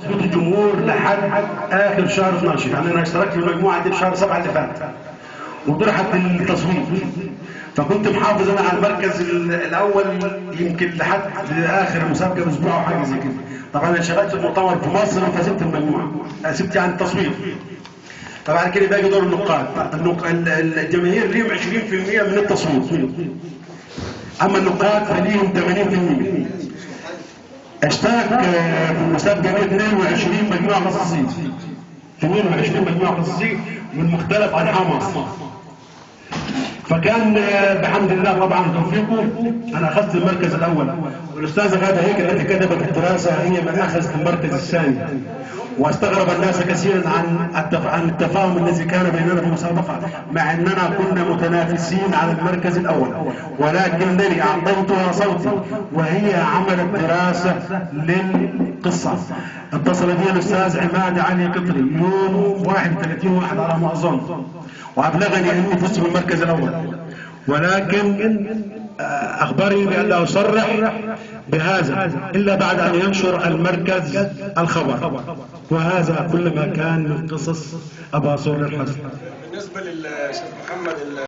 سكوت الجمهور لحد اخر شهر 12. يعني انا اشتركت في المجموعه دي في شهر 7 اللي فات وطرحت التصويت، فكنت محافظ انا على المركز الاول يمكن لحد اخر مسابقه باسبوع او حاجه زي كده. طبعا انا شغلت في مؤتمر في مصر فسبت المجموعه، سبت يعني التصويت. فبعد كده باقي دور النقاد. الجماهير ليهم 20% من التصويت، اما النقاد فليهم 80%. اشترك في المسابقه دي 22 مجموعه خصوصيه، 22 مجموعه خصوصيه من مختلف انحاء مصر. فكان بحمد الله طبعا توفيقه انا اخذت المركز الاول، والاستاذه غاده هيك التي كتبت الدراسه هي من اخذت المركز الثاني. واستغرب الناس كثيرا عن التفاهم الذي كان بيننا في المسابقه، مع اننا كنا متنافسين على المركز الاول، ولكنني اعطيتها صوتي وهي عملت دراسه للقصه. اتصل بي الاستاذ عماد علي قطري يوم 31/1 على ما اظن، وابلغني اني فزت بالمركز الاول، ولكن اخبرني بان لا اصرح بهذا الا بعد ان ينشر المركز الخبر. وهذا كل ما كان من قصص ابا صور الحسن. بالنسبه للشيخ محمد